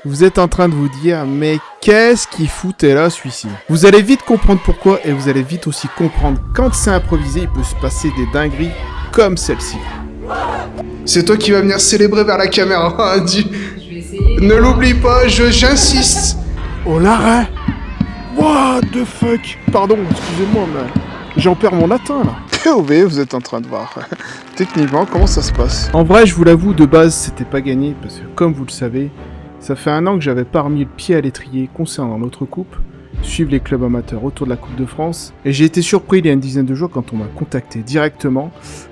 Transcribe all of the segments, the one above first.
Vous êtes en train de vous dire, mais qu'est-ce qu'il foutait là, celui-ci? Vous allez vite comprendre pourquoi, et vous allez vite aussi comprendre quand c'est improvisé, il peut se passer des dingueries comme celle-ci. C'est toi qui vas venir célébrer vers la caméra, hein, dis. Je vais essayer. Ne l'oublie pas, j'insiste. Oh l'arrêt. What the fuck. Pardon, excusez-moi, mais j'en perds mon latin là. POV, vous êtes en train de voir techniquement comment ça se passe. En vrai, je vous l'avoue, de base, c'était pas gagné, parce que comme vous le savez, ça fait 1 an que j'avais pas remis le pied à l'étrier concernant notre coupe, suivre les clubs amateurs autour de la Coupe de France, et j'ai été surpris il y a une dizaine de jours quand on m'a contacté directement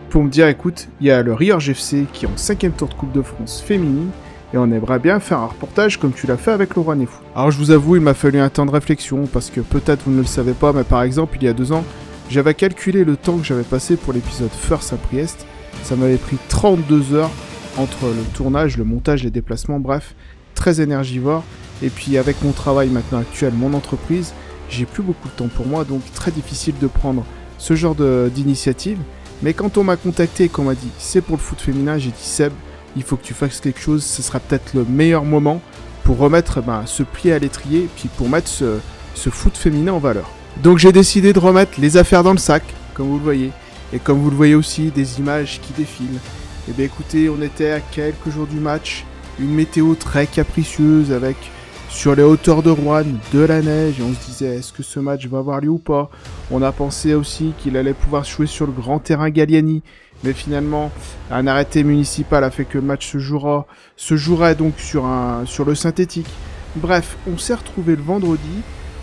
pour me dire, écoute, il y a le Riorges FC qui est en 5e tour de Coupe de France féminine, et on aimerait bien faire un reportage comme tu l'as fait avec Laura Nefou. Alors je vous avoue, il m'a fallu un temps de réflexion, parce que peut-être vous ne le savez pas, mais par exemple, il y a 2 ans, j'avais calculé le temps que j'avais passé pour l'épisode First à Priest, ça m'avait pris 32 heures entre le tournage, le montage, les déplacements, bref, très énergivore, et puis avec mon travail maintenant actuel, mon entreprise, j'ai plus beaucoup de temps pour moi, donc très difficile de prendre ce genre d'initiative. Mais quand on m'a contacté et qu'on m'a dit c'est pour le foot féminin, j'ai dit Seb, il faut que tu fasses quelque chose, ce sera peut-être le meilleur moment pour remettre ce pied à l'étrier, et puis pour mettre ce foot féminin en valeur. Donc j'ai décidé de remettre les affaires dans le sac, comme vous le voyez, et comme vous le voyez aussi, des images qui défilent. Et bien écoutez, on était à quelques jours du match, une météo très capricieuse avec sur les hauteurs de Rouen de la neige, et on se disait est-ce que ce match va avoir lieu ou pas. On a pensé aussi qu'il allait pouvoir jouer sur le grand terrain Galliani, mais finalement un arrêté municipal a fait que le match se jouerait donc sur le synthétique. Bref, on s'est retrouvé le vendredi,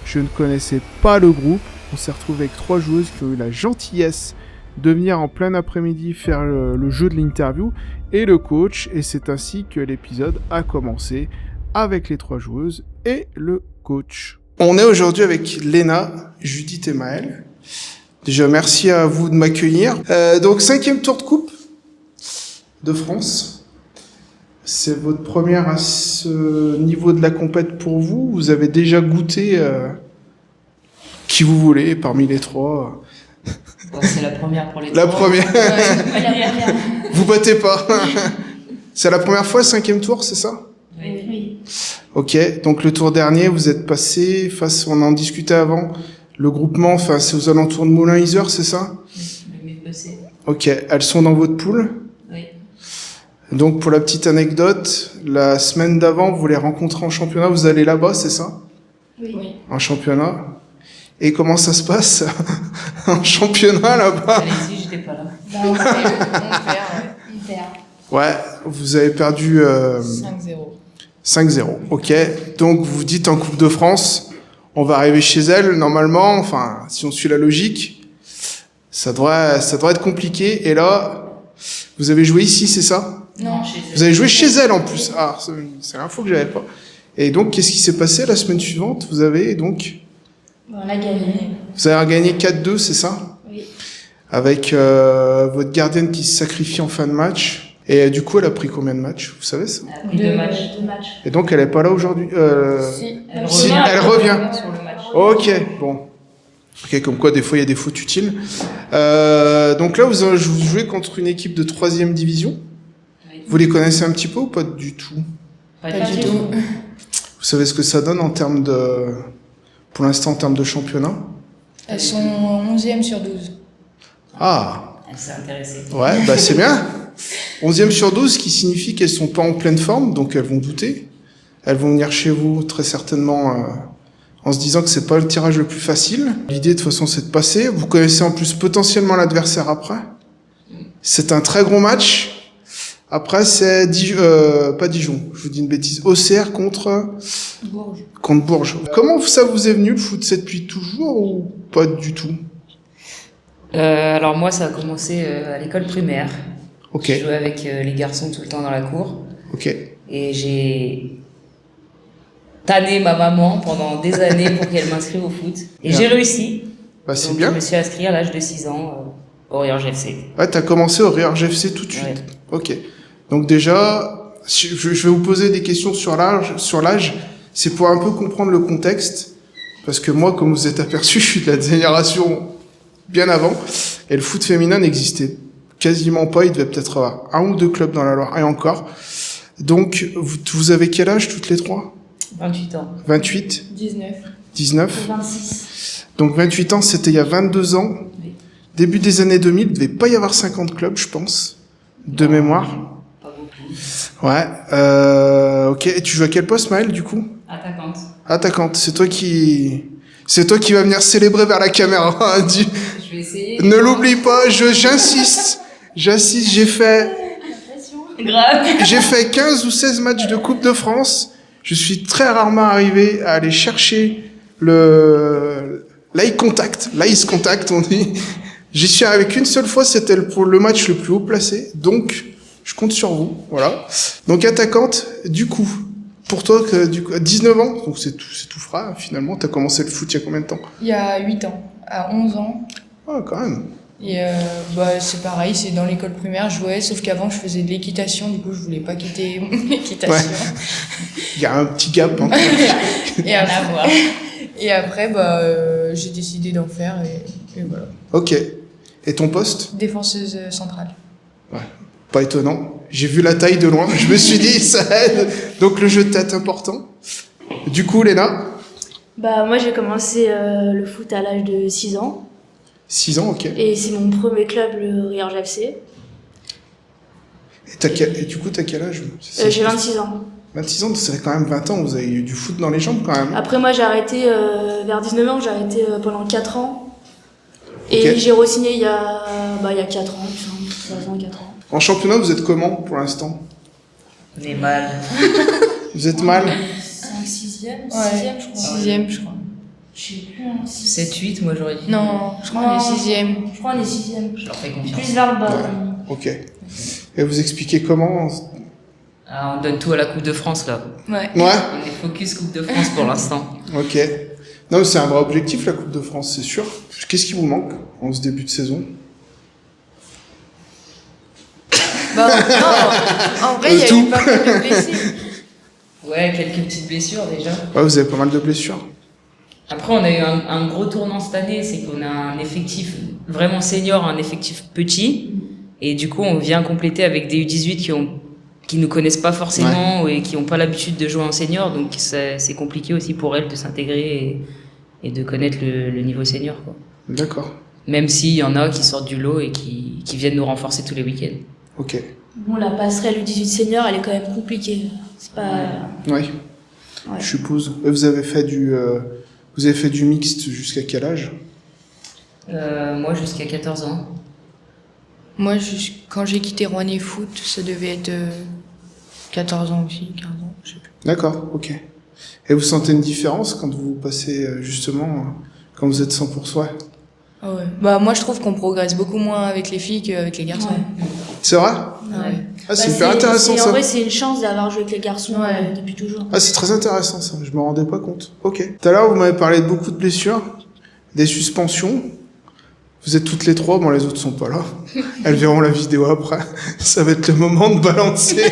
je ne connaissais pas le groupe, on s'est retrouvé avec 3 joueuses qui ont eu la gentillesse de venir en plein après-midi faire le jeu de l'interview et le coach, et c'est ainsi que l'épisode a commencé avec les 3 joueuses et le coach. On est aujourd'hui avec Léna, Judith et Maëlle. Déjà, merci à vous de m'accueillir. Donc, 5e tour de coupe de France. C'est votre première à ce niveau de la compète pour vous. Vous avez déjà goûté qui vous voulez parmi les 3. Bon, c'est la première pour les La 3. première. Ouais, la première. Vous battez pas. C'est la première fois, 5e tour, c'est ça? Oui. Ok, donc le tour dernier, vous êtes passé on en discutait avant, le groupement, c'est aux alentours de Moulins-Isère, c'est ça? Le mieux passé. Ok, elles sont dans votre poule? Oui. Donc pour la petite anecdote, la semaine d'avant, vous les rencontrez en championnat, vous allez là-bas, c'est ça? Oui. En championnat. Et comment ça se passe en championnat là-bas? Allez-y, j'étais pas là. On perd. Ouais, vous avez perdu 5-0. 5-0, ok. Donc vous vous dites en Coupe de France, on va arriver chez elle, normalement, enfin, si on suit la logique, ça devrait être compliqué. Et là, vous avez joué ici, c'est ça? Non, chez Vous avez joué chez elle en plus. Ah, c'est l'info que j'avais pas. Et donc, qu'est-ce qui s'est passé la semaine suivante? Vous avez donc... On a gagné. Vous avez gagné 4-2, c'est ça? Oui. Avec votre gardienne qui se sacrifie en fin de match. Et du coup, elle a pris combien de matchs? Vous savez ça? Elle a pris 2 matchs. Et donc, elle est pas là aujourd'hui Si. elle revient. Sur le match. Ok, bon. Ok, comme quoi, des fois, il y a des fautes utiles. Donc là, vous jouez contre une équipe de 3e division. Oui. Vous les connaissez un petit peu ou pas du tout? Pas Pas du tout. Vous savez ce que ça donne pour l'instant, en termes de championnat? Elles sont 11e sur 12. Ah, Elle s'est intéressée. ouais, bah c'est bien. 11e sur 12, ce qui signifie qu'elles sont pas en pleine forme, donc elles vont douter. Elles vont venir chez vous très certainement en se disant que c'est pas le tirage le plus facile. L'idée de toute façon c'est de passer. Vous connaissez en plus potentiellement l'adversaire après. C'est un très gros match. Après c'est pas Dijon, je vous dis une bêtise. OCR contre Bourges. Comment ça vous est venu le foot? C'est depuis toujours ou pas du tout? Alors moi, ça a commencé à l'école primaire. Ok, Je jouais avec les garçons tout le temps dans la cour. ok. Et j'ai tanné ma maman pendant des années pour qu'elle m'inscrive au foot. Et Bien. j'ai réussi. Bah c'est Donc, bien. je me suis inscrit à l'âge de 6 ans au Riorges FC. Ouais, t'as commencé au Riorges FC tout de suite. Ouais. Ok. Donc déjà, je vais vous poser des questions sur l'âge. C'est pour un peu comprendre le contexte. Parce que moi, comme vous êtes aperçu, je suis de la génération bien avant. Et le foot féminin n'existait quasiment pas. Il devait peut-être avoir 1 ou 2 clubs dans la Loire. Et encore. Donc, vous avez quel âge toutes les trois? 28 ans. 28, 19. 19. 26. Donc 28 ans, c'était il y a 22 ans. Oui. Début des années 2000, il ne devait pas y avoir 50 clubs, je pense, de mémoire. Pas beaucoup. Ouais. Ok. Et tu joues à quel poste, Maël, du coup? Attaquante. Attaquante. C'est toi qui vas venir célébrer vers la caméra. Je vais essayer. Ne l'oublie pas. J'insiste. J'insiste. Grave. J'ai fait 15 ou 16 matchs de Coupe de France. Je suis très rarement arrivé à aller chercher l'eye contact, on dit. J'y suis arrivé qu'une seule fois, c'était pour le match le plus haut placé. Donc, je compte sur vous. Voilà. Donc, attaquante, du coup, pour toi, à 19 ans, donc c'est tout frais, finalement. T'as commencé le foot il y a combien de temps? Il y a 8 ans. À 11 ans. Ah, quand même. Et c'est pareil, c'est dans l'école primaire, je jouais, sauf qu'avant je faisais de l'équitation, du coup je voulais pas quitter l'équitation. Il y a un petit gap. Hein. Et après, j'ai décidé d'en faire et voilà. Ok. Et ton poste? Défenseuse centrale. Ouais. Pas étonnant. J'ai vu la taille de loin. Je me suis dit, ça aide. Donc le jeu de tête important. Du coup, Léna? Moi j'ai commencé le foot à l'âge de 6 ans. 6 ans, ok. Et c'est mon premier club, le Riorges FC. Et du coup, t'as quel âge? J'ai 26 ans. 26 ans, ça fait quand même 20 ans, vous avez eu du foot dans les jambes quand même. Après moi j'ai arrêté vers 19 ans, j'ai arrêté pendant 4 ans. Et Ok. j'ai re-signé il y a 4 ans, 3 ans, 4 ans. En championnat, vous êtes comment pour l'instant? On est mal. Vous êtes mal? 5, 6e, 6e Ouais, je crois. 6e, je crois. Je sais plus, hein, 7, 8, moi j'aurais dit. Non, je crois qu'on est 6e. Je crois qu'on est 6e. Je leur fais confiance. Plus vers le bas. Ok. Et vous expliquez comment? Ah, on donne tout à la Coupe de France là. Ouais. Ouais. On est focus Coupe de France pour l'instant. Ok. Non, mais c'est un vrai objectif, la Coupe de France, c'est sûr. Qu'est-ce qui vous manque en ce début de saison? Non, en vrai, il y a Tout. eu pas mal de blessés. Ouais, quelques petites blessures déjà. Ouais, vous avez pas mal de blessures. Après, on a eu un gros tournant cette année, c'est qu'on a un effectif vraiment senior, un effectif petit. Et du coup, on vient compléter avec des U18 qui nous connaissent pas forcément et qui n'ont pas l'habitude de jouer en senior. Donc, c'est compliqué aussi pour elles de s'intégrer et de connaître le niveau senior, quoi. D'accord. Même s'il y en a qui sortent du lot et qui viennent nous renforcer tous les week-ends. Ok. Bon, la passerelle U18 senior, elle est quand même compliquée. C'est pas... Oui. Ouais. Je suppose. Et vous avez fait du mixte jusqu'à quel âge? Moi, jusqu'à 14 ans. Moi, quand j'ai quitté Rouennais Foot, ça devait être 14 ans aussi, 15 ans, je sais plus. D'accord, ok. Et vous sentez une différence quand vous passez justement, quand vous êtes 100%? Ouais. Ah ouais. Moi, je trouve qu'on progresse beaucoup moins avec les filles qu'avec les garçons. Ouais. C'est vrai? Ah ouais. Ah, c'est hyper intéressant En ça. vrai, c'est une chance d'avoir joué avec les garçons Ouais. depuis toujours. Ah, c'est très intéressant ça, je me rendais pas compte. Ok. Tout à l'heure, vous m'avez parlé de beaucoup de blessures, des suspensions. Vous êtes toutes les trois, bon, les autres sont pas là. Elles verront la vidéo après. Ça va être le moment de balancer.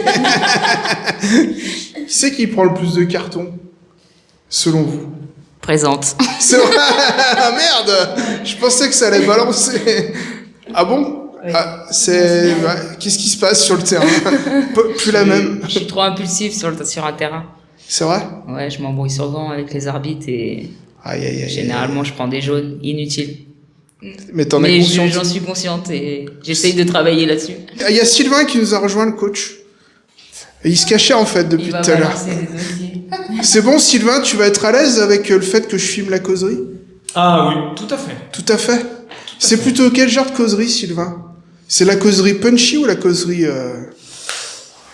Qui c'est qui prend le plus de cartons, selon vous? Présente. C'est vrai. Ah merde. Je pensais que ça allait balancer. Ah bon? Oui. Ah, qu'est-ce qui se passe sur le terrain? Plus la même. Je suis trop impulsif sur un terrain. C'est vrai? Ouais, je m'embrouille souvent avec les arbitres et Aïe, aïe, aïe. généralement je prends des jaunes inutiles. Mais t'en es Mais consciente? j'en suis consciente et j'essaye de travailler là-dessus. Il y a Sylvain qui nous a rejoint, le coach. Et il se cachait en fait depuis Il va tout à l'heure. balancer des dossiers. C'est bon, Sylvain, tu vas être à l'aise avec le fait que je filme la causerie? Ah oui, tout à fait. Tout à fait. C'est plutôt quel genre de causerie, Sylvain? C'est la causerie punchy ou la causerie...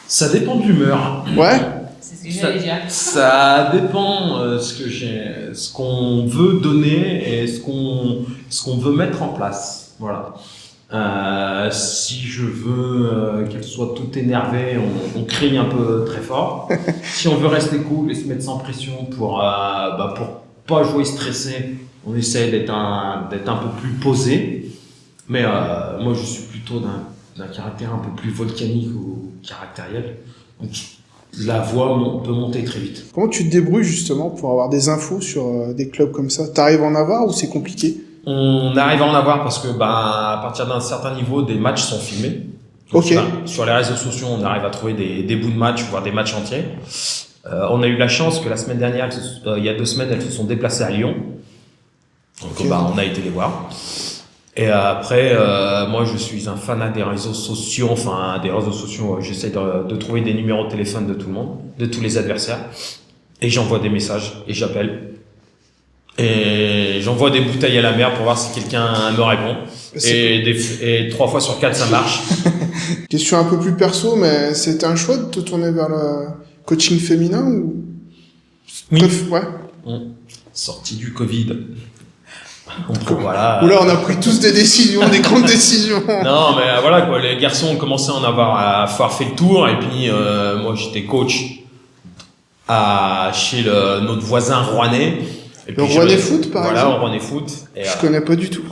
Ça dépend de l'humeur. Ouais? C'est ce que j'allais dire. Ça dépend ce qu'on veut donner et ce qu'on veut mettre en place. Voilà. Si je veux qu'elle soit toute énervée, on crie un peu très fort. Si on veut rester cool et se mettre sans pression pour pas jouer stressé, on essaie d'être un peu plus posé. Mais moi, je suis plutôt d'un caractère un peu plus volcanique ou caractériel. Donc, la voix peut monter très vite. Comment tu te débrouilles justement pour avoir des infos sur des clubs comme ça? T'arrives à en avoir ou c'est compliqué? On arrive à en avoir parce que à partir d'un certain niveau, des matchs sont filmés. Donc, Ok. sur les réseaux sociaux, on arrive à trouver des bouts de match, voire des matchs entiers. On a eu la chance que la semaine dernière, il y a 2 semaines, elles se sont déplacées à Lyon. Donc Ok. on a été les voir. Et après, moi je suis un fanat des réseaux sociaux, j'essaie de trouver des numéros de téléphone de tout le monde, de tous les adversaires. Et j'envoie des messages, et j'appelle. Et j'envoie des bouteilles à la mer pour voir si quelqu'un me répond. Et 3 fois sur 4, ça marche. Question un peu plus perso, mais c'était un choix de te tourner vers le coaching féminin ou... Oui. Ouais. Sorti du Covid. Donc, voilà. Ou là, on a pris tous des décisions, des grandes décisions. Non, mais voilà, quoi. Les garçons ont commencé à en avoir fait le tour. Et puis, moi, j'étais coach chez notre voisin rouennais. Et Le puis, Rouennais Foot, par voilà, exemple. au Rouennais Foot. Et, Je connais pas du tout.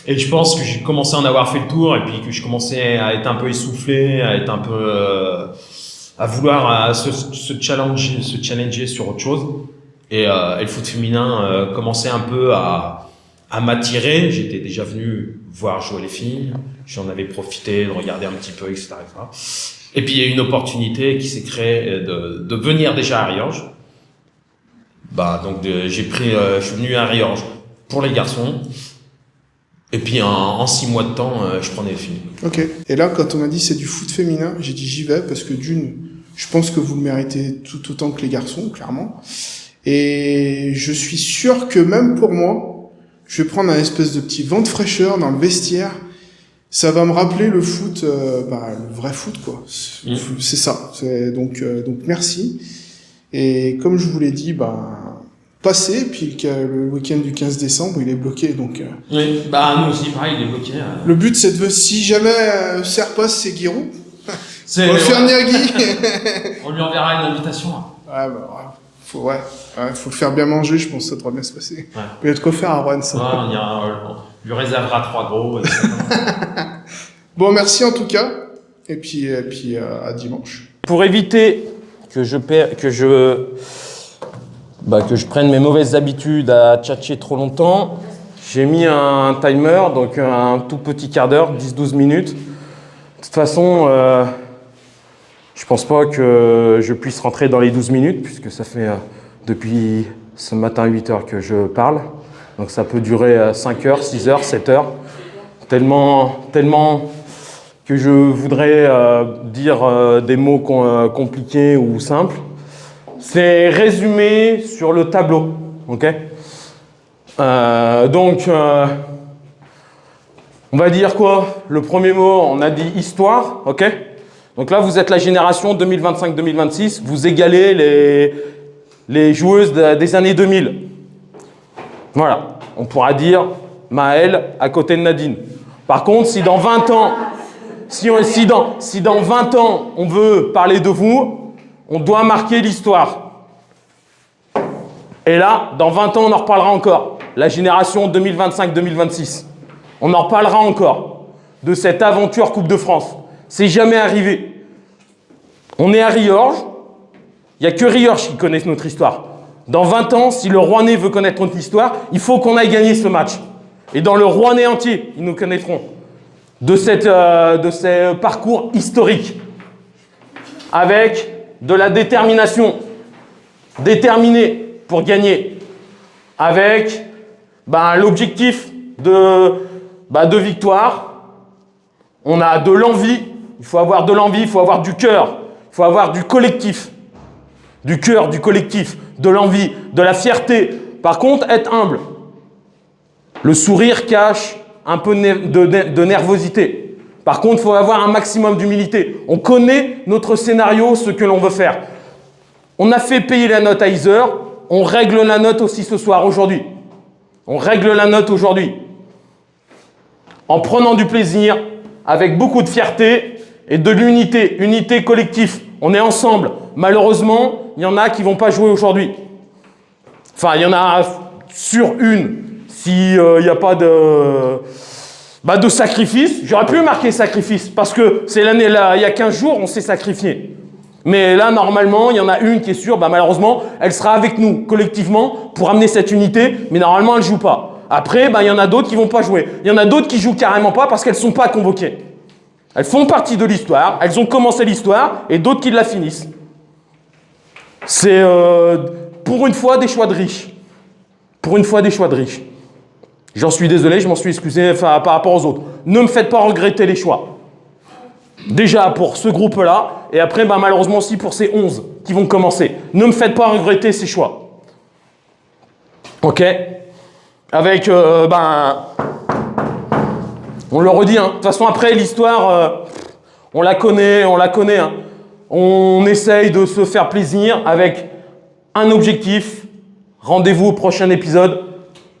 et je pense que j'ai commencé à en avoir fait le tour. Et puis que je commençais à être un peu essoufflé, à être un peu... à vouloir se challenger sur autre chose. Et le foot féminin commençait un peu à m'attirer. J'étais déjà venu voir jouer les filles. J'en avais profité de regarder un petit peu, etc. Et puis il y a eu une opportunité qui s'est créée de venir déjà à Riorges. Donc je suis venu à Riorges pour les garçons. Et puis en 6 mois de temps, je prenais les filles. Ok. Et là, quand on m'a dit c'est du foot féminin, j'ai dit j'y vais parce que je pense que vous le méritez tout autant que les garçons, clairement. Et je suis sûr que même pour moi, je vais prendre un espèce de petit vent de fraîcheur dans le vestiaire. Ça va me rappeler le foot, le vrai foot, quoi. C'est ça. Donc merci. Et comme je vous l'ai dit, passez, puis le week-end du 15 décembre, il est bloqué, donc... Oui, nous aussi, pareil, il est bloqué. Le but, c'est si jamais Serre passe, c'est Giroud. C'est On va faire Niagui. On lui enverra une invitation. Ouais, faut le faire bien manger, je pense que ça devrait bien se passer. Ouais. Il y a de quoi faire à Rouen, ça. Ouais, on lui réservera 3 gros. Bon, merci en tout cas, et puis à dimanche. Pour éviter que je prenne mes mauvaises habitudes à tchatcher trop longtemps, j'ai mis un timer, donc un tout petit quart d'heure, 10-12 minutes. De toute façon, je pense pas que je puisse rentrer dans les 12 minutes, puisque ça fait depuis ce matin 8 heures que je parle. Donc ça peut durer 5 heures, 6 heures, 7 heures. Tellement que je voudrais dire des mots compliqués ou simples. C'est résumé sur le tableau, ok ? On va dire quoi ? Le premier mot, on a dit histoire, ok ? Donc là, vous êtes la génération 2025-2026, vous égalez les joueuses des années 2000. Voilà, on pourra dire Maëlle à côté de Nadine. Par contre, si dans 20 ans, si dans 20 ans, on veut parler de vous, on doit marquer l'histoire. Et là, dans 20 ans, on en reparlera encore. La génération 2025-2026. On en reparlera encore de cette aventure Coupe de France. C'est jamais arrivé. On est à Riorges. Il n'y a que Riorges qui connaissent notre histoire. Dans 20 ans, si le Rouennais veut connaître notre histoire, il faut qu'on aille gagner ce match. Et dans le Rouennais entier, ils nous connaîtront de ces parcours historiques. Avec de la détermination. Déterminé pour gagner. Avec l'objectif de victoire. On a de l'envie. Il faut avoir de l'envie, il faut avoir du cœur. Il faut avoir du collectif. Du cœur, du collectif, de l'envie, de la fierté. Par contre, être humble. Le sourire cache un peu de nervosité. Par contre, il faut avoir un maximum d'humilité. On connaît notre scénario, ce que l'on veut faire. On a fait payer la note à Iser. On règle la note aussi ce soir, aujourd'hui. On règle la note aujourd'hui. En prenant du plaisir, avec beaucoup de fierté et de l'unité, unité collective. On est ensemble. Malheureusement, il y en a qui ne vont pas jouer aujourd'hui. Enfin, il y en a sur une, s'il n'y a pas de sacrifice. J'aurais pu marquer sacrifice, parce que c'est l'année là, il y a 15 jours, on s'est sacrifié. Mais là, normalement, il y en a une qui est sûre, malheureusement, elle sera avec nous collectivement pour amener cette unité, mais normalement, elle ne joue pas. Après, il y en a d'autres qui vont pas jouer. Il y en a d'autres qui jouent carrément pas parce qu'elles sont pas convoquées. Elles font partie de l'histoire, elles ont commencé l'histoire, et d'autres qui la finissent. C'est, pour une fois, des choix de riches. Pour une fois, des choix de riches. J'en suis désolé, je m'en suis excusé par rapport aux autres. Ne me faites pas regretter les choix. Déjà pour ce groupe-là, et après, malheureusement aussi pour ces 11 qui vont commencer. Ne me faites pas regretter ces choix. Ok? Avec, on le redit, hein. De toute façon, après, l'histoire, on la connaît, hein. On essaye de se faire plaisir avec un objectif. Rendez-vous au prochain épisode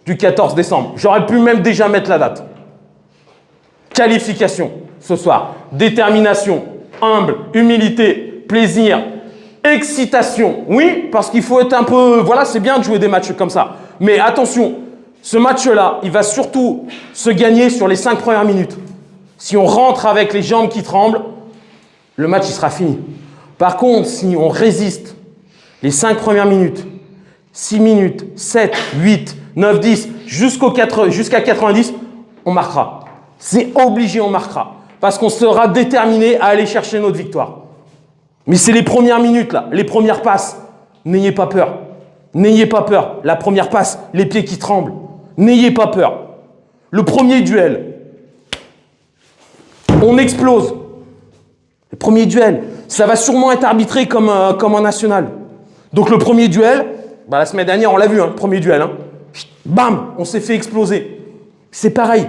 du 14 décembre. J'aurais pu même déjà mettre la date. Qualification ce soir. Détermination, humble, humilité, plaisir, excitation. Oui, parce qu'il faut être un peu... Voilà, c'est bien de jouer des matchs comme ça. Mais attention, ce match-là, il va surtout se gagner sur les 5 premières minutes. Si on rentre avec les jambes qui tremblent, le match il sera fini. Par contre, si on résiste les 5 premières minutes, 6 minutes, 7, 8, 9, 10, jusqu'à 90, on marquera. C'est obligé, on marquera. Parce qu'on sera déterminé à aller chercher notre victoire. Mais c'est les premières minutes, là, les premières passes. N'ayez pas peur. N'ayez pas peur. La première passe, les pieds qui tremblent. N'ayez pas peur. Le premier duel, on explose. Le premier duel, ça va sûrement être arbitré comme en national. Donc le premier duel, la semaine dernière, on l'a vu, hein, le premier duel. Hein. Bam, on s'est fait exploser. C'est pareil.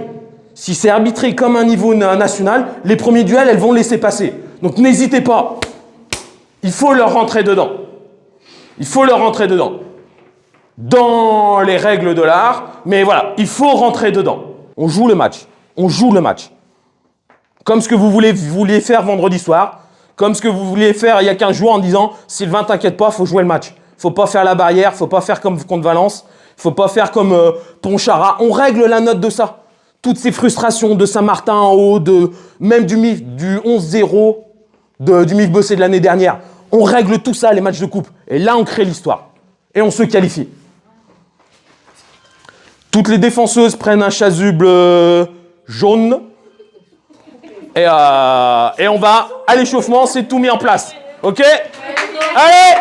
Si c'est arbitré comme un niveau national, les premiers duels, elles vont laisser passer. Donc n'hésitez pas. Il faut leur rentrer dedans. Il faut leur rentrer dedans. Dans les règles de l'art, mais voilà, il faut rentrer dedans. On joue le match. On joue le match. Comme ce que vous vouliez faire vendredi soir, comme ce que vous vouliez faire il y a 15 jours en disant « Sylvain, t'inquiète pas, il faut jouer le match. Il ne faut pas faire la barrière, il ne faut pas faire comme contre Valence, il ne faut pas faire comme Ponchara. » On règle la note de ça. Toutes ces frustrations de Saint-Martin en haut, même du MIF, du 11-0, du MIF Bossé de l'année dernière. On règle tout ça, les matchs de coupe. Et là, on crée l'histoire. Et on se qualifie. Toutes les défenseuses prennent un chasuble jaune. Et on va à l'échauffement, c'est tout mis en place. Ok ? Allez !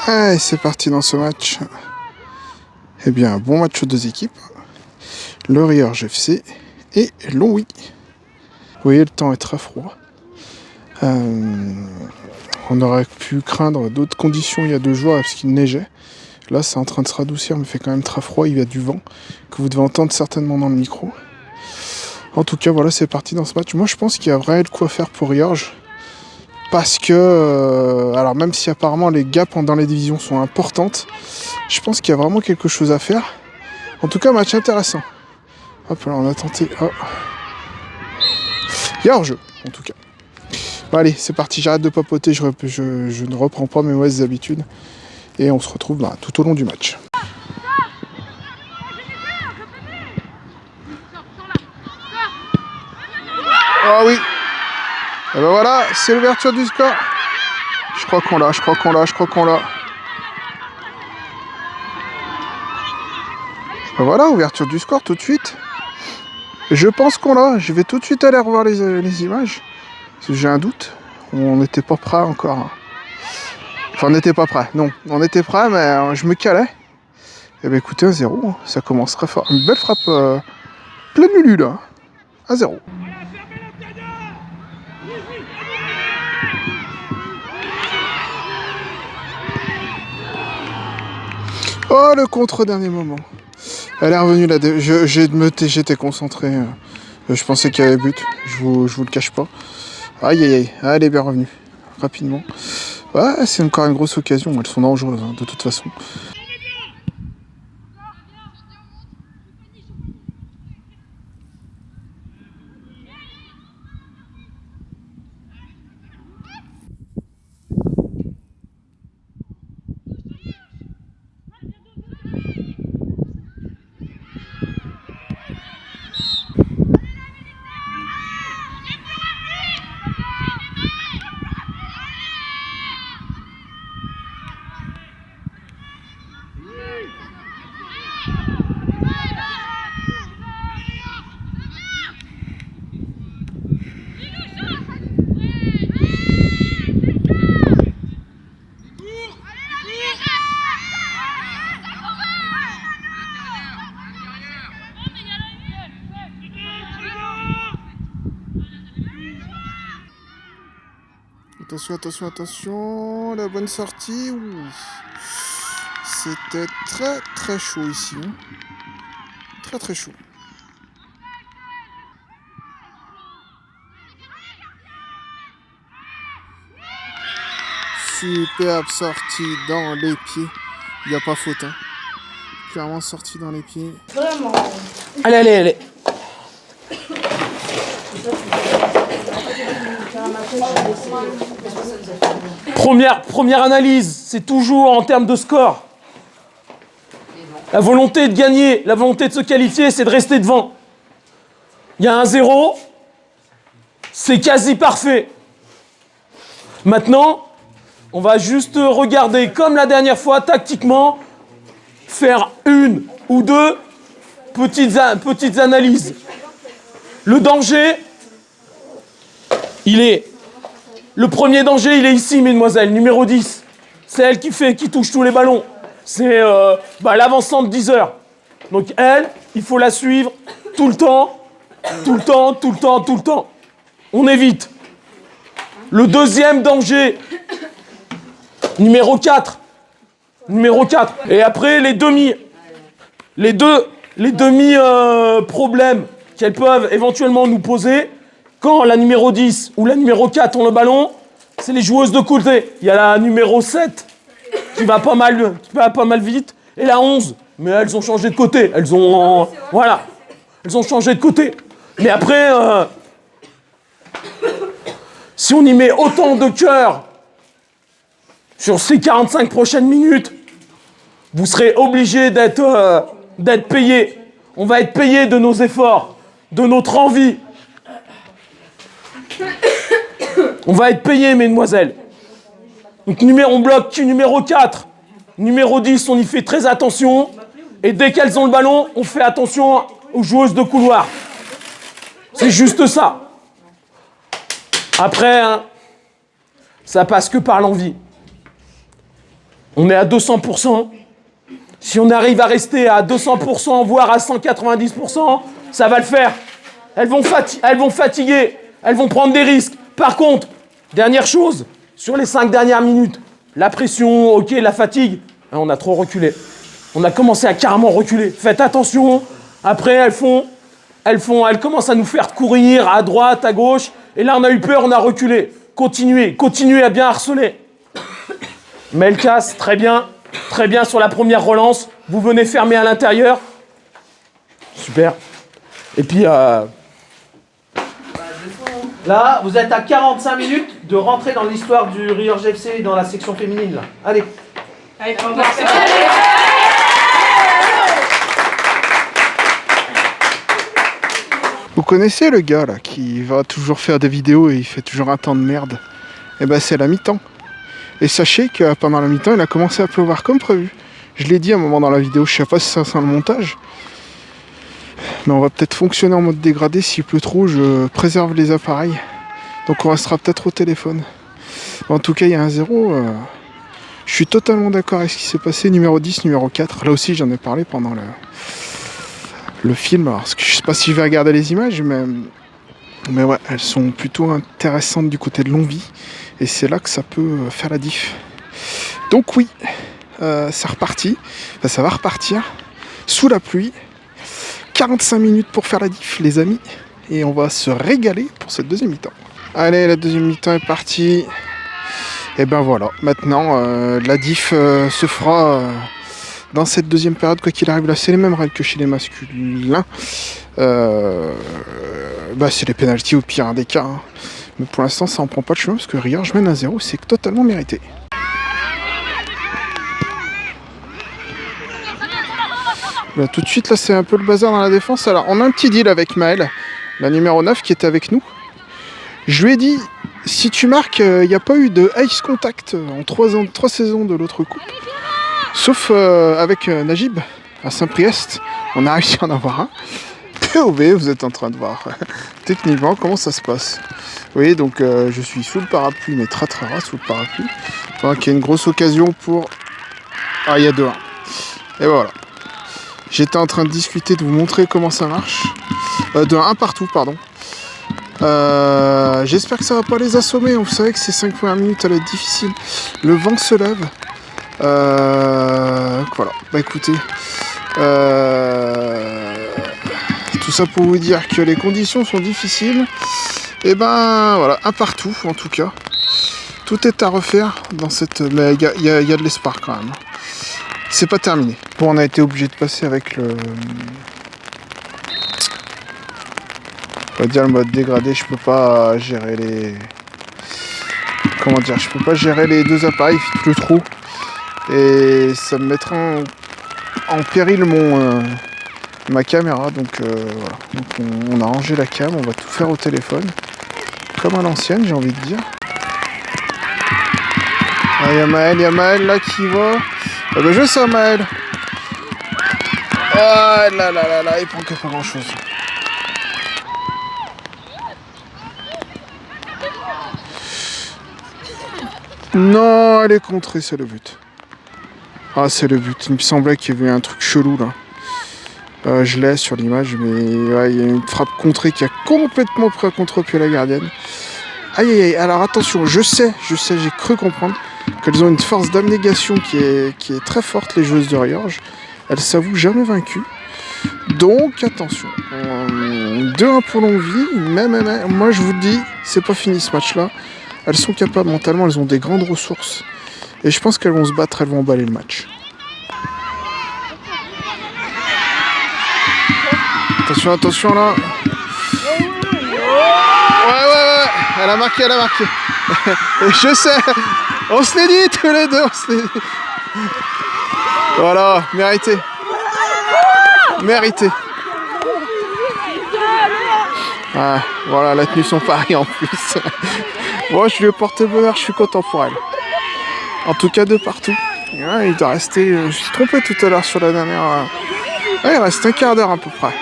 Allez, c'est parti dans ce match. Eh bien, un bon match aux deux équipes. Le Riorges FC et Longwy. Vous voyez, le temps est très froid. On aurait pu craindre d'autres conditions il y a 2 jours parce qu'il neigeait. Là, c'est en train de se radoucir, mais il fait quand même très froid. Il y a du vent que vous devez entendre certainement dans le micro. En tout cas, voilà, c'est parti dans ce match. Moi, je pense qu'il y a vraiment de quoi faire pour Riorges. Parce que, alors même si apparemment les gaps dans les divisions sont importantes, je pense qu'il y a vraiment quelque chose à faire. En tout cas, match intéressant. Hop là, on a tenté. Oh. Il y a hors-jeu, en tout cas. Bon, allez, c'est parti, j'arrête de papoter, je ne reprends pas mes mauvaises habitudes. Et on se retrouve tout au long du match. Ah oui. Et ben voilà, c'est l'ouverture du score. Je crois qu'on l'a. Ben voilà, ouverture du score tout de suite. Je pense qu'on l'a. Je vais tout de suite aller revoir les images. Parce que j'ai un doute. On n'était pas prêt encore. Enfin, on n'était pas prêt. Non, on était prêt, mais je me calais. Et ben écoutez, 1-0. Ça commence très fort. Une belle frappe pleine lulu là. 1-0. Oh, le contre dernier moment. Elle est revenue là. J'étais concentré. Je pensais qu'il y avait but. Je vous le cache pas. Aïe aïe aïe. Elle est bien revenue. Rapidement. Ouais, c'est encore une grosse occasion. Elles sont dangereuses, de toute façon. Attention, la bonne sortie. C'était très chaud ici. Très chaud. Superbe sortie dans les pieds. Il n'y a pas faute. Clairement sortie dans les pieds. Vraiment. Allez. Première analyse, c'est toujours en termes de score. La volonté de gagner, la volonté de se qualifier, c'est de rester devant. Il y a 1-0, c'est quasi parfait. Maintenant, on va juste regarder, comme la dernière fois, tactiquement, faire 1 ou 2 petites analyses. Le danger, le premier danger, il est ici, mesdemoiselles, numéro 10. C'est elle qui touche tous les ballons. C'est l'avancante 10 heures. Donc elle, il faut la suivre tout le temps. On évite. Le deuxième danger, numéro 4. Et après, les demi problèmes qu'elles peuvent éventuellement nous poser, quand la numéro 10 ou la numéro 4 ont le ballon, c'est les joueuses de côté. Il y a la numéro 7 qui va pas mal vite, et la 11. Mais elles ont changé de côté. Elles ont changé de côté. Mais après, si on y met autant de cœur sur ces 45 prochaines minutes, vous serez obligés d'être payés. On va être payés de nos efforts, de notre envie. On va être payés, mesdemoiselles. Donc on bloque numéro 4. Numéro 10, on y fait très attention. Et dès qu'elles ont le ballon, on fait attention aux joueuses de couloir. C'est juste ça. Après, ça passe que par l'envie. On est à 200%. Si on arrive à rester à 200%, voire à 190%, ça va le faire. Elles vont fatiguer, elles vont prendre des risques. Par contre, dernière chose, sur les 5 dernières minutes, la pression, ok, la fatigue, on a trop reculé. On a commencé à carrément reculer. Faites attention. Après, elles commencent à nous faire courir à droite, à gauche. Et là, on a eu peur, on a reculé. Continuez à bien harceler. Melkas, très bien sur la première relance. Vous venez fermer à l'intérieur. Super. Et puis, là, vous êtes à 45 minutes de rentrer dans l'histoire du Riorges FC dans la section féminine. Là. Allez. Vous connaissez le gars là qui va toujours faire des vidéos et il fait toujours un temps de merde? Eh ben c'est la mi-temps. Et sachez que pendant la mi-temps il a commencé à pleuvoir comme prévu. Je l'ai dit à un moment dans la vidéo, je sais pas si ça sent le montage. Mais on va peut-être fonctionner en mode dégradé, s'il pleut trop je préserve les appareils. Donc on restera peut-être au téléphone. En tout cas il y a un 0. Je suis totalement d'accord avec ce qui s'est passé, numéro 10, numéro 4. Là aussi j'en ai parlé pendant le film. Alors, je sais pas si je vais regarder les images, mais ouais, elles sont plutôt intéressantes du côté de Longwy. Et c'est là que ça peut faire la diff. Donc oui, c'est reparti. Enfin, ça va repartir sous la pluie. 45 minutes pour faire la diff, les amis. Et on va se régaler pour cette deuxième mi-temps. Allez, la deuxième mi-temps est partie. Et ben voilà, maintenant la diff se fera dans cette deuxième période, quoi qu'il arrive. Là, c'est les mêmes règles que chez les masculins. C'est les pénaltys au pire des cas. Hein. Mais pour l'instant, ça en prend pas de chemin parce que Riorges mène à 0, c'est totalement mérité. Là, tout de suite, là, c'est un peu le bazar dans la défense. Alors, on a un petit deal avec Maëlle, la numéro 9 qui était avec nous. Je lui ai dit, si tu marques, il n'y a pas eu de ice contact en 3 saisons de l'autre coupe. Sauf avec Najib à Saint-Priest, on a réussi à en avoir un. POV, vous êtes en train de voir techniquement comment ça se passe. Vous voyez, donc je suis sous le parapluie, mais très rare sous le parapluie. Pendant qu'il y a une grosse occasion pour... Ah, il y a 2-1. Et voilà. J'étais en train de discuter, de vous montrer comment ça marche. De 1 partout, pardon. J'espère que ça va pas les assommer. Vous savez que ces 5 premières minutes, ça va être difficile. Le vent se lève. Voilà. Bah écoutez. Tout ça pour vous dire que les conditions sont difficiles. Et ben voilà, 1 partout en tout cas. Tout est à refaire dans cette... Mais il y a de l'espoir quand même. C'est pas terminé. Bon, on a été obligé de passer avec le... On va dire le mode dégradé. Je peux pas gérer les... Comment dire? Je peux pas gérer les 2 appareils, il pleut trop. Et ça me mettra en péril ma caméra. Donc voilà. Donc on a rangé la cam, on va tout faire au téléphone. Comme à l'ancienne, j'ai envie de dire. Ah, il y a Maëlle là qui va. Ah ben je sais Maëlle. Ah là, il prend que pas grand chose. Non, elle est contrée, c'est le but. Ah, c'est le but. Il me semblait qu'il y avait un truc chelou là. Je l'ai sur l'image, mais ouais, il y a une frappe contrée qui a complètement pris à contre-pied la gardienne. Aïe, alors attention, je sais, j'ai cru comprendre qu'elles ont une force d'abnégation qui est très forte, les joueuses de Riorges. Elles s'avouent jamais vaincues. Donc attention. 2-1 pour Longwy, mais moi je vous le dis, c'est pas fini ce match-là. Elles sont capables mentalement, elles ont des grandes ressources. Et je pense qu'elles vont se battre, elles vont emballer le match. Attention là. Ouais. Elle a marqué. Et je sais. On se l'est dit tous les deux. Voilà, mérité. Ah, voilà, la tenue son pari en plus. Bon, je lui ai porté bonheur, je suis content pour elle. En tout cas, 2 partout. Ouais, il doit rester... je me suis trompé tout à l'heure sur la dernière... Ouais, il reste un quart d'heure à peu près.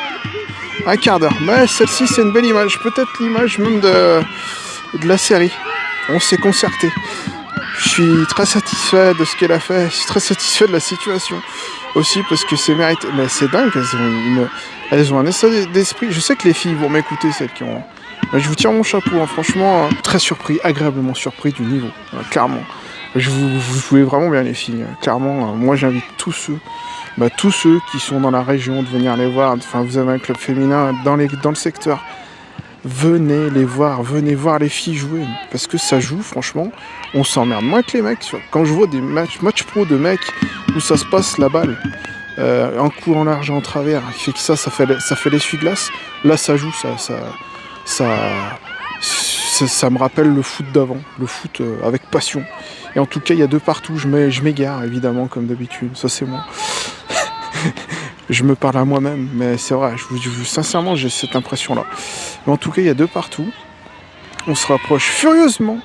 Un quart d'heure. Mais celle-ci, c'est une belle image. Peut-être l'image même de la série. On s'est concerté. Je suis très satisfait de ce qu'elle a fait. Je suis très satisfait de la situation aussi parce que c'est mérité. Mais c'est dingue, elles ont un état d'esprit. Je sais que les filles vont m'écouter, celles qui ont. Mais je vous tire mon chapeau, hein. Franchement, très surpris, agréablement surpris du niveau, clairement. Vous jouez vraiment bien les filles, clairement. Moi j'invite tous ceux qui sont dans la région de venir les voir. Enfin, vous avez un club féminin dans le secteur. Venez les voir, venez voir les filles jouer. Parce que ça joue, franchement, on s'emmerde moins que les mecs. Quand je vois des matchs pro de mecs où ça se passe la balle, en coup, en large, en travers, il fait que ça fait l'essuie-glace. Là, ça joue, ça me rappelle le foot d'avant, le foot avec passion. Et en tout cas, il y a 2 partout. Je m'égare, évidemment, comme d'habitude. Ça, c'est moi. Je me parle à moi-même, mais c'est vrai, sincèrement, j'ai cette impression-là. Mais en tout cas, il y a 2 partout. On se rapproche furieusement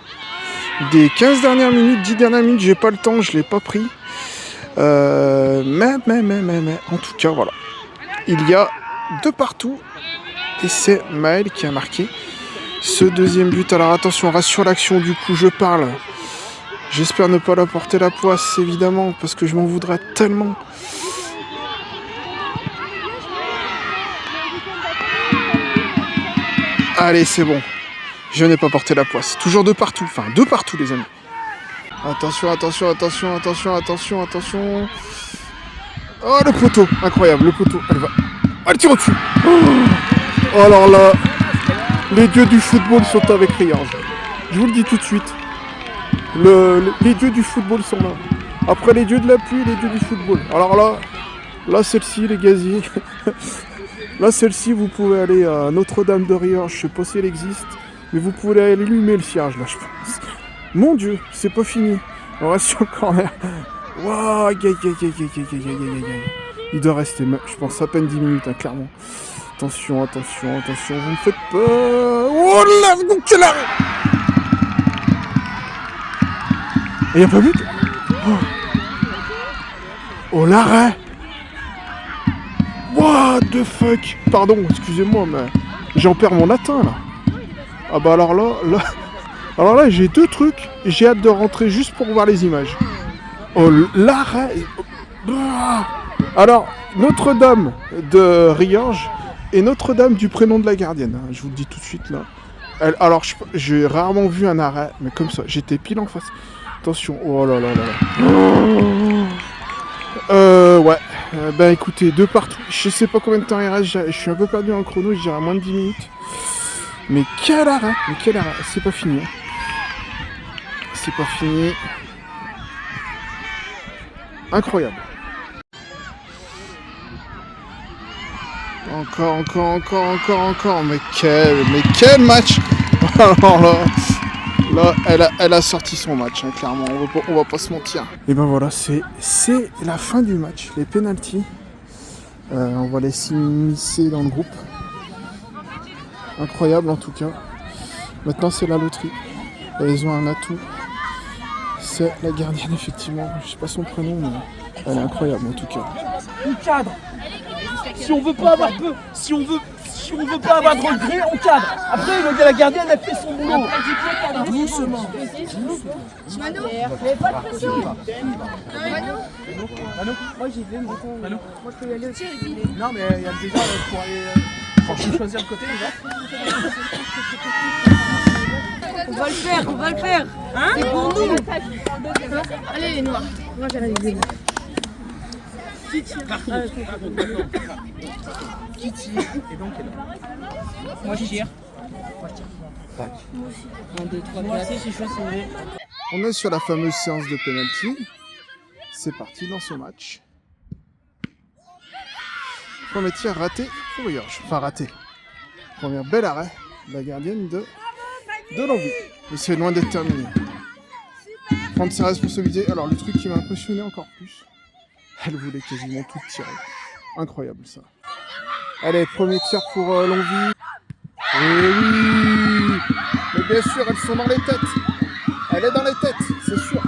des 15 dernières minutes, 10 dernières minutes. J'ai pas le temps, je l'ai pas pris. Mais, en tout cas, voilà. Il y a 2 partout. Et c'est Maël qui a marqué ce deuxième but. Alors attention, on reste sur l'action, du coup, je parle. J'espère ne pas la porter la poisse, évidemment, parce que je m'en voudrais tellement. Allez, c'est bon. Je n'ai pas porté la poisse. Toujours 2 partout. Enfin, 2 partout, les amis. Attention. Oh, le poteau. Incroyable, le poteau. Elle va. Elle tire au-dessus. Oh, alors là, les dieux du football sont avec Riange. Je vous le dis tout de suite. Les dieux du football sont là. Après les dieux de la pluie, les dieux du football. Alors là, celle-ci, les gaziers. Là, celle-ci, vous pouvez aller à Notre-Dame de Riange. Je sais pas si elle existe, mais vous pouvez aller allumer le cierge, là, je pense. Mon Dieu, c'est pas fini. On reste sur le corner. Waouh, aïe. Il doit rester, je pense, à peine 10 minutes, hein, clairement. Attention, vous me faites peur. Oh là, quel arrêt! Et y'a pas but? Oh, l'arrêt! What the fuck? Pardon, excusez-moi, mais j'en perds mon latin, là. Ah bah alors là, j'ai 2 trucs. J'ai hâte de rentrer juste pour voir les images. Oh, l'arrêt. Alors, Notre-Dame de Riange et Notre-Dame du prénom de la gardienne. Je vous le dis tout de suite, là. Alors, j'ai rarement vu un arrêt, mais comme ça, j'étais pile en face. Attention, oh là. Ouais. Ben écoutez, 2 partout. Je sais pas combien de temps il reste. Je suis un peu perdu dans le chrono. Je dirais à moins de 10 minutes. Mais quel arrêt. C'est pas fini. C'est pas fini. Incroyable. Encore. Mais quel match. Alors là, elle a sorti son match, hein, clairement, on va pas se mentir. Et ben voilà, c'est la fin du match, les pénaltys. On va les s'immiscer dans le groupe. Incroyable en tout cas. Maintenant c'est la loterie. Elles ont un atout. C'est la gardienne effectivement. Je sais pas son prénom, mais elle est incroyable en tout cas. On cadre. Si on veut pas avoir peur, si on veut pas avoir de regrets, on cadre. Après, la gardienne, elle fait son boulot. Doucement. Mano, mais pas de pression. Mano, moi j'y vais, moi je peux y aller aussi. Non mais il y a déjà pour aller... Faut choisir le côté déjà. On va le faire. Hein? C'est pour nous. Allez les noirs. Moi j'arrive les noirs. Qui tire? Et donc, moi je tire. Tac. 1, 2, 3, 4. Moi aussi, je suis chaud. On est sur la fameuse séance de penalty. C'est parti dans ce match. Premier tir raté pour Riange. Enfin raté. Premier bel arrêt. La gardienne de l'envie. Mais c'est loin d'être terminé. Prendre ses responsabilités. Alors le truc qui m'a impressionné encore plus, elle voulait quasiment tout tirer. Incroyable ça. Allez, premier tir pour l'envie. Et oui! Mais bien sûr, elles sont dans les têtes. Elle est dans les têtes, c'est sûr.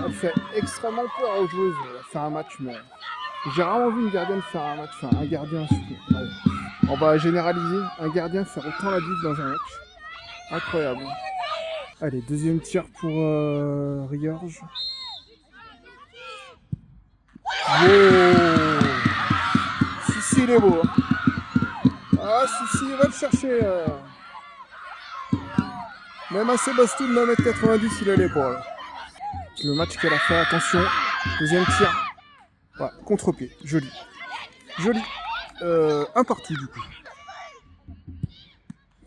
Elle fait extrêmement peur aux joueuses. Elle fait un match, mais j'ai rarement vu une gardienne faire un match. Enfin, un gardien surtout. Ouais. On va généraliser. Un gardien faire autant la diff dans un match. Incroyable. Allez, deuxième tir pour Riorge. Wow. Sissi, il est beau. Ah, Sissi, il va le chercher. Même à Sébastien de 1m90, il a l'épaule. Le match qu'elle a fait, attention. Deuxième tir. Ouais, contre-pied, joli. Joli. Un partout du coup.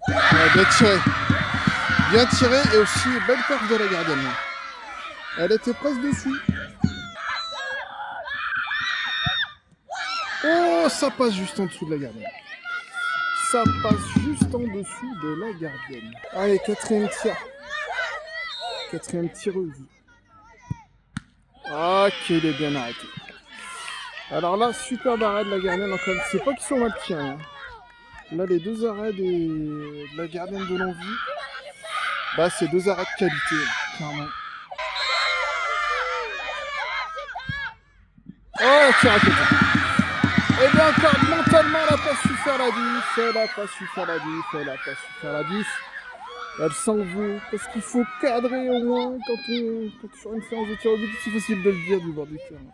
Ouais, bien tiré. Bien tiré et aussi belle perche de la gardienne. Elle était presque dessus. Oh, ça passe juste en dessous de la gardienne. Ça passe juste en dessous de la gardienne. Allez, quatrième tir. Quatrième tireuse. Ok, il est bien arrêté. Alors là, superbe arrêt de la gardienne encore. C'est pas qu'ils sont mal tirés. Hein. Là, les deux arrêts de la gardienne de l'envie, bah, c'est deux arrêts de qualité, là, clairement. Oh, tir à côté. Et bien encore, mentalement, elle n'a pas su faire la diff. Elle n'a pas su faire la diff. Elle n'a pas su faire la diff. Elle s'en veut, parce qu'il faut cadrer au moins quand sur une séance de tir au but, c'est si facile de le dire du bord du terrain.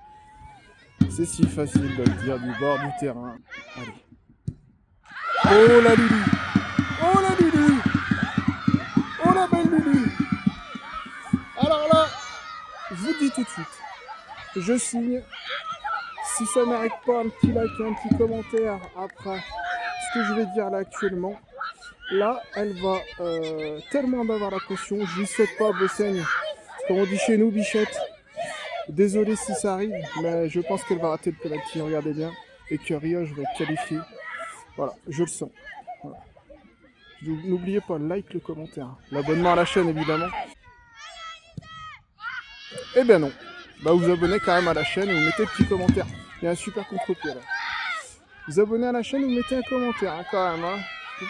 C'est si facile de le dire du bord du terrain. Allez. Oh la Lulu! Oh la Lulu! Oh la belle Lulu! Alors là, je vous dis tout de suite, je signe. Si ça n'arrête pas un petit like et un petit commentaire après ce que je vais dire là actuellement, là, elle va tellement avoir la pression. Je lui souhaite pas Bossaigne, comme on dit chez nous, bichette. Désolé si ça arrive, mais je pense qu'elle va rater le penalty, regardez bien, et que Riorge va être qualifié. Voilà, je le sens. Voilà. N'oubliez pas, like, le commentaire, l'abonnement à la chaîne évidemment. Eh bien non, bah vous abonnez quand même à la chaîne et vous mettez le petit commentaire. Il y a un super contre-pied là. Vous abonnez à la chaîne et vous mettez un commentaire hein, quand même. Hein.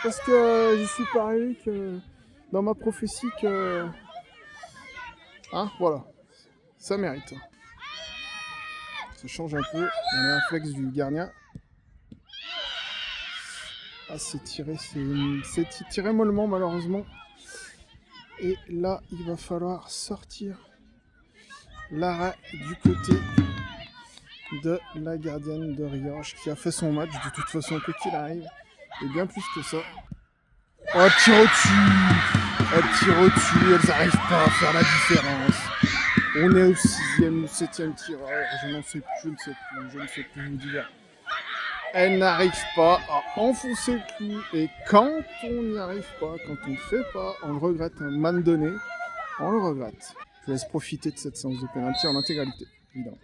Parce que je suis pareil que dans ma prophétie que... Hein, voilà. Ça mérite. Ça change un peu. On a un flex du gardien. Ah, c'est tiré mollement malheureusement. Et là, il va falloir sortir l'arrêt du côté de la gardienne de Riorge qui a fait son match de toute façon quoi qu'il arrive. Et bien plus que ça. Oh, elle tire au-dessus. Elle tire au-dessus. Elles n'arrivent pas à faire la différence. On est au 6e ou 7e tireur. Je ne sais plus, je vous dis là. Elle n'arrive pas à enfoncer le clou. Et quand on n'y arrive pas, quand on ne fait pas, on le regrette. Un moment donné, on le regrette. Je vous laisse profiter de cette séance de pénalty en intégralité, évidemment.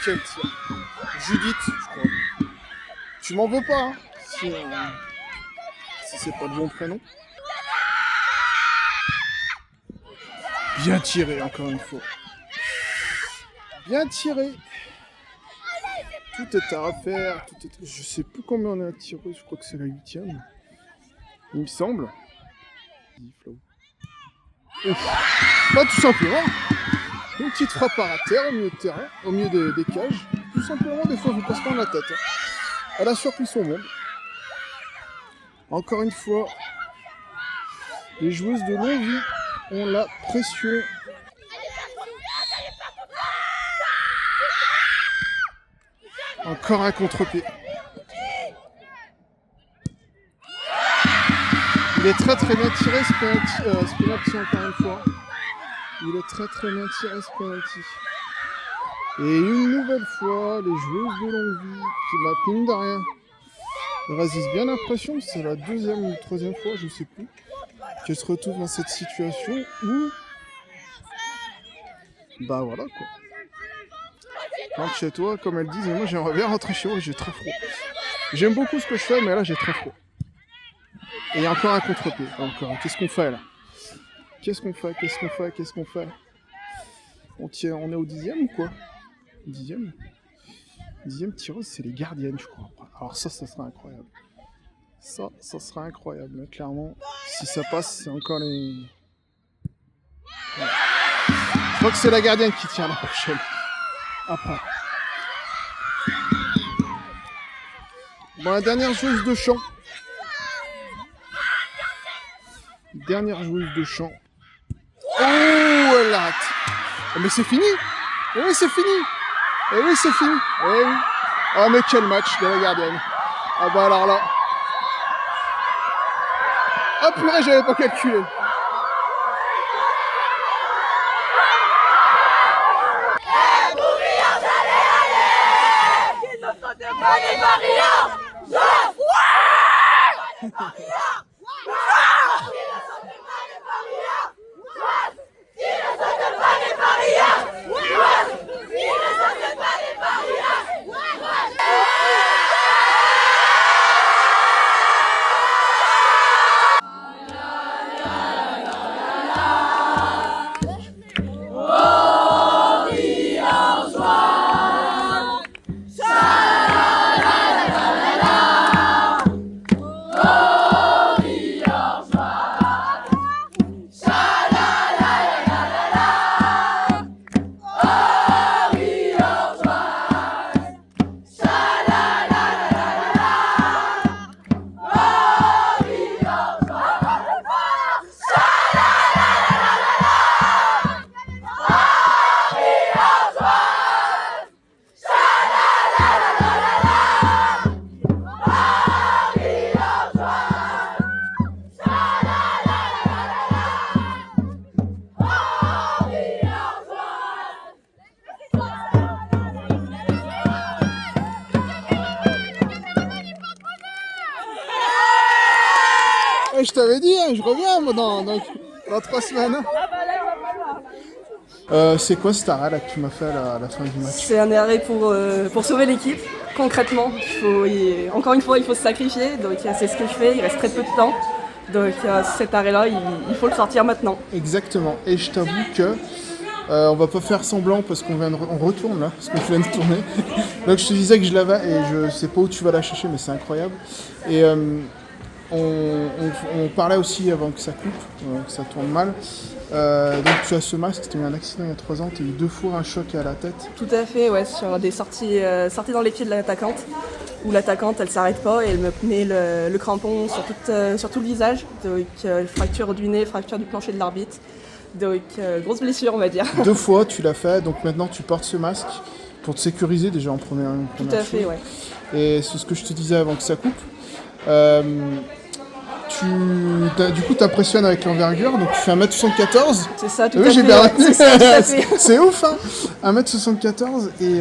Quel tir. Judith, je crois. Tu m'en veux pas, hein, si c'est pas le bon prénom. Bien tiré, encore une fois. Bien tiré. Tout est à refaire. Je sais plus combien on a tiré, je crois que c'est la 8e. Il me semble. Bah tout simplement. Une petite frappe à terre au milieu de terrain, au milieu des cages. Tout simplement, des fois, vous passez pas dans la tête. Hein. Elle a surpris son monde. Encore une fois, les joueuses de l'envie ont la pression. Encore un contre-pied. Il est très très bien tiré ce penalty encore une fois. Il est très très bien tiré ce penalty. Et une nouvelle fois, les joueuses de l'envie qui battent mine de rien résistent bien la pression. C'est la deuxième ou troisième fois, je sais plus, qu'elles se retrouvent dans cette situation où... Bah voilà quoi. Rentre chez toi, comme elles disent, et moi j'aimerais bien rentrer chez moi, j'ai très froid. J'aime beaucoup ce que je fais, mais là j'ai très froid. Et il y a encore un contre-pied. Encore, qu'est-ce qu'on fait là? Qu'est-ce qu'on fait? On est au 10e ou quoi? 10e tireuse, c'est les gardiennes, je crois. Alors ça sera incroyable. Ça sera incroyable, mais clairement. Si ça passe, c'est encore les... Ouais. Je crois que c'est la gardienne qui tire la prochaine. Après. Bon, la dernière joueuse de champ. dernière joueuse de champ. Oh, elle la rate. Oh, mais c'est fini. Eh oui, c'est fini. Eh oui, c'est fini. Eh oui. Oh, mais quel match de la gardienne. Ah bah alors là. Ah purée, j'avais pas calculé. Je t'avais dit, hein, je reviens moi, dans 3 semaines. C'est quoi cet arrêt là que tu m'as fait à la fin du match? C'est un arrêt pour sauver l'équipe. Concrètement, encore une fois, il faut se sacrifier. Donc c'est ce que je fais. Il reste très peu de temps. Donc cet arrêt-là, il faut le sortir maintenant. Exactement. Et je t'avoue que on va pas faire semblant parce on retourne là, parce que je viens de tourner. Donc je te disais que je l'avais et je sais pas où tu vas la chercher, mais c'est incroyable. Et on parlait aussi avant que ça coupe, que ça tourne mal. Donc tu as ce masque, tu as eu un accident il y a 3 ans, tu as eu 2 fois un choc à la tête. Tout à fait, ouais, sur des sorties dans les pieds de l'attaquante, où l'attaquante elle s'arrête pas et elle me met le crampon sur tout le visage. Donc fracture du nez, fracture du plancher de l'arbitre. Donc grosse blessure on va dire. 2 fois tu l'as fait, donc maintenant tu portes ce masque pour te sécuriser déjà en première Tout à fait, ouais. Et c'est ce que je te disais avant que ça coupe. Du coup, t'impressionnes avec l'envergure, donc tu fais 1m74. C'est ça, tout oui, à j'ai fait. bien retenu. Ouais, c'est ouf, hein. 1m74 et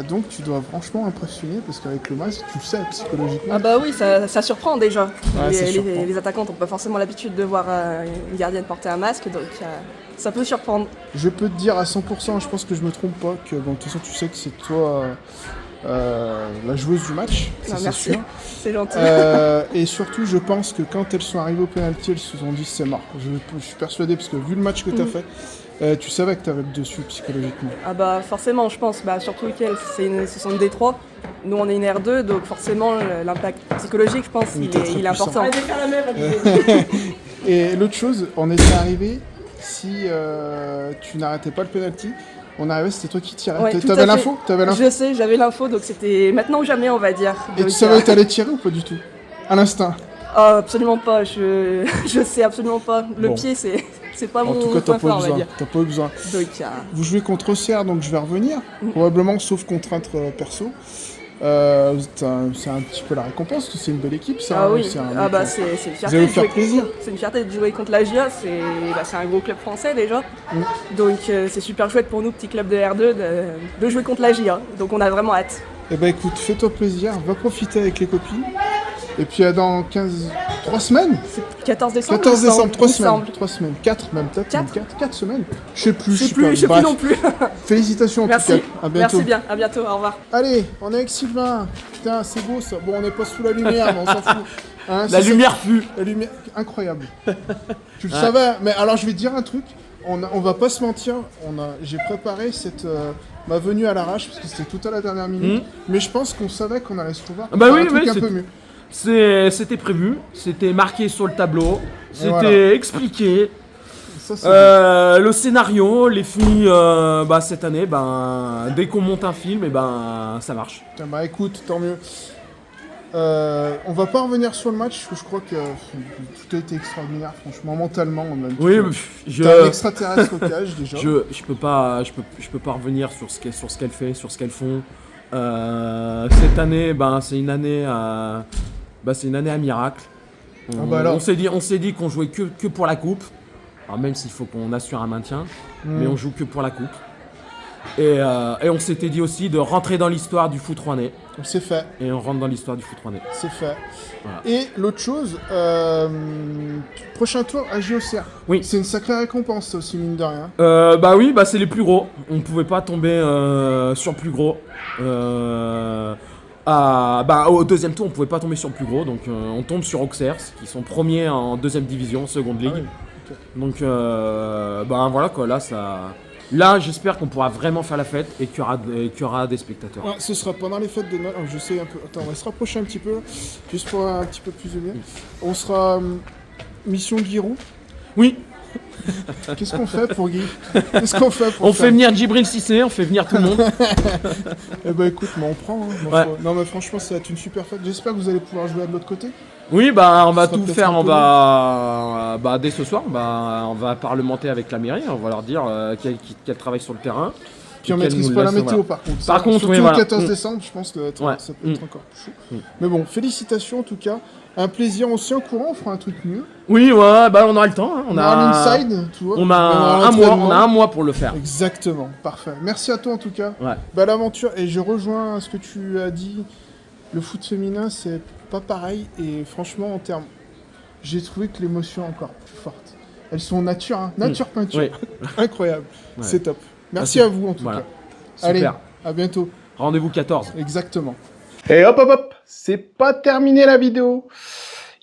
donc tu dois franchement impressionner parce qu'avec le masque, tu le sais psychologiquement. Ah bah oui, ça surprend déjà. Ouais, ça surprend. Les attaquants n'ont pas forcément l'habitude de voir une gardienne porter un masque, donc ça peut surprendre. Je peux te dire à 100%, je pense que je me trompe pas, que bon, de toute façon tu sais que c'est toi la joueuse du match, ça, c'est merci, sûr. c'est gentil. Et surtout, je pense que quand elles sont arrivées au penalty, elles se sont dit c'est mort. Je suis persuadé parce que vu le match que tu as fait, tu savais que tu avais le dessus psychologiquement. Ah bah forcément, je pense. Surtout qu'elles, ce sont des D3. Nous, on est une R2, donc forcément, l'impact psychologique, je pense, il est important. Et l'autre chose, on était arrivé, si tu n'arrêtais pas le penalty, on arrivait, c'était toi qui tirais. Ouais, T'avais l'info? Je sais, j'avais l'info, donc c'était maintenant ou jamais, on va dire. Et tu savais où t'allais tirer ou pas du tout? À l'instinct? Oh, absolument pas, je sais absolument pas. Le pied, c'est pas mon point fort, on va dire. T'as pas eu besoin. Donc, vous jouez contre Auxerre, donc je vais revenir. Probablement, sauf contrainte perso. C'est un petit peu la récompense, parce que c'est une belle équipe, ça. Ah oui, c'est une fierté. Vous allez vous faire plaisir. C'est une fierté de jouer contre la GIA, c'est un gros club français déjà. Donc c'est super chouette pour nous, petit club de R2, de jouer contre la GIA. Donc on a vraiment hâte. Eh ben écoute, fais-toi plaisir, va profiter avec les copines. Et puis dans 3 semaines. C'est 14 décembre. 14 décembre, 3 semaines. 3 semaines, 4 même, peut-être. 4 semaines. Je sais plus. Je sais plus non plus. Félicitations en tout cas. À bientôt. Merci bien, à bientôt, au revoir. Allez, on est avec Sylvain. Putain, c'est beau ça. Bon, on n'est pas sous la lumière, mais on s'en fout. Hein, la lumière fut. La lumière, incroyable. Tu le savais, mais alors je vais te dire un truc. On va pas se mentir. J'ai préparé ma venue à l'arrache parce que c'était tout à la dernière minute. Mais je pense qu'on savait qu'on allait se revoir. Bah oui, un truc un peu mieux. C'était prévu, c'était marqué sur le tableau, c'était expliqué. Ça, le scénario, les filles, cette année, dès qu'on monte un film, ça marche. Bah écoute, tant mieux. On va pas revenir sur le match, parce que je crois que tout a été extraordinaire, franchement, mentalement. Même, Oui, t'as un extraterrestre au cage, déjà. je peux pas revenir sur ce qu'elle fait, sur ce qu'elles font. Cette année, c'est une année à miracle. On s'est dit qu'on jouait que pour la coupe. Alors même s'il faut qu'on assure un maintien, mais on joue que pour la coupe. Et on s'était dit aussi de rentrer dans l'histoire du foot rouennais. C'est fait. Et on rentre dans l'histoire du foot rouennais. C'est fait. Voilà. Et l'autre chose, prochain tour à JOCR. Oui. C'est une sacrée récompense, ça aussi, mine de rien. Oui, c'est les plus gros. On ne pouvait pas tomber sur plus gros. Au deuxième tour, on pouvait pas tomber sur le plus gros, donc on tombe sur Auxerre, qui sont premiers en deuxième division, seconde ligue. Ah oui, okay. Donc voilà quoi, là j'espère qu'on pourra vraiment faire la fête et qu'il y aura des spectateurs. Ouais, ce sera pendant les fêtes de Noël. Je sais un peu. Attends, on va se rapprocher un petit peu, juste pour un petit peu plus de bien. On sera mission Giroud. Oui. Qu'est-ce qu'on fait pour Guy? On fait venir Djibril Cissé, on fait venir tout le monde. Eh ben écoute, on prend. Hein. Ouais. Non mais franchement, ça va être une super fête. J'espère que vous allez pouvoir jouer de l'autre côté. Oui, on va tout faire. Dès ce soir, on va parlementer avec la mairie. On va leur dire qu'elle travaille sur le terrain. Puis on maîtrise pas la météo par contre. Par contre, surtout le 14 décembre, je pense que ça peut être encore plus chaud. Mais bon, félicitations en tout cas. Un plaisir, on se tient au courant, on fera un truc mieux. Oui, on a le temps. Hein. On a l'inside, tu vois. On a un mois pour le faire. Exactement, parfait. Merci à toi en tout cas. Ouais. Belle aventure. Et je rejoins ce que tu as dit. Le foot féminin, c'est pas pareil. Et franchement, en termes, j'ai trouvé que l'émotion est encore plus forte. Elles sont nature, hein. Nature peinture. Oui. Incroyable. Ouais. C'est top. Merci à vous en tout cas. Super. Allez, à bientôt. Rendez-vous 14. Exactement. Et hop, c'est pas terminé la vidéo.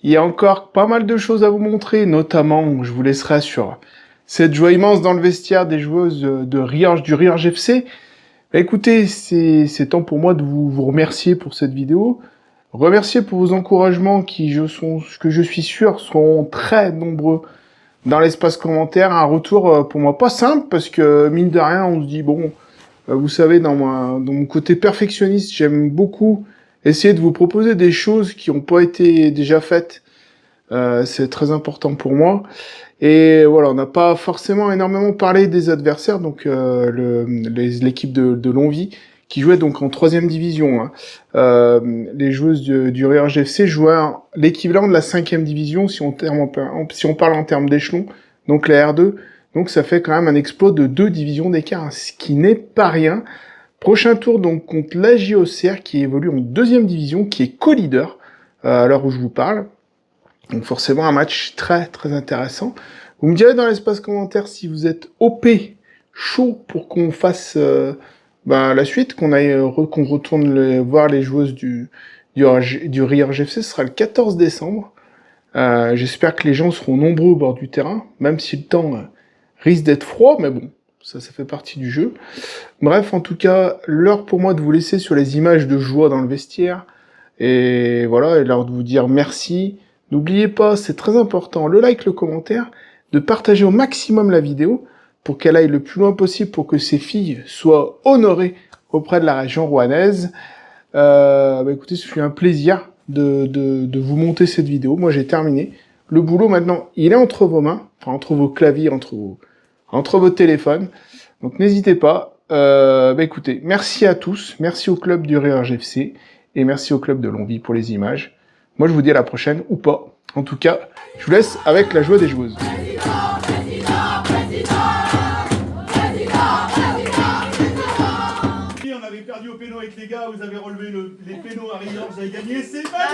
Il y a encore pas mal de choses à vous montrer, notamment, je vous laisserai sur cette joie immense dans le vestiaire des joueuses du Riorges FC. Bah, écoutez, c'est temps pour moi de vous remercier pour cette vidéo. Remercier pour vos encouragements qui, que je suis sûr, seront très nombreux dans l'espace commentaire. Un retour pour moi pas simple, parce que mine de rien, on se dit, bon, vous savez, dans mon côté perfectionniste, j'aime beaucoup essayer de vous proposer des choses qui n'ont pas été déjà faites. C'est très important pour moi. Et voilà, on n'a pas forcément énormément parlé des adversaires, donc l'équipe de Longwy, qui jouait donc en 3e division. Hein. Les joueuses du Riorges FC jouaient l'équivalent de la 5e division, si on parle en termes d'échelon, donc la R2. Donc ça fait quand même un exploit de 2 divisions d'écart, hein, ce qui n'est pas rien. Prochain tour donc contre la JOCR qui évolue en 2e division, qui est co-leader à l'heure où je vous parle. Donc forcément un match très très intéressant. Vous me direz dans l'espace commentaire si vous êtes OP, chaud pour qu'on fasse la suite, qu'on retourne voir les joueuses du Riorges FC. Ce sera le 14 décembre. J'espère que les gens seront nombreux au bord du terrain, même si le temps risque d'être froid, mais bon. Ça fait partie du jeu. Bref, en tout cas, l'heure pour moi de vous laisser sur les images de joie dans le vestiaire. Et voilà, et l'heure de vous dire merci. N'oubliez pas, c'est très important, le like, le commentaire, de partager au maximum la vidéo pour qu'elle aille le plus loin possible pour que ces filles soient honorées auprès de la région rouennaise. Écoutez, ce fut un plaisir de vous monter cette vidéo. Moi, j'ai terminé. Le boulot, maintenant, il est entre vos mains, enfin, entre vos claviers, entre vos téléphones. Donc n'hésitez pas. Écoutez, merci à tous. Merci au club du Riorges FC. Et merci au club de Longwy pour les images. Moi, je vous dis à la prochaine, ou pas. En tout cas, je vous laisse avec la joie des joueuses. On avait perdu au péno avec les gars. Vous avez relevé les pénaux à Riorges. Vous avez gagné. C'est pas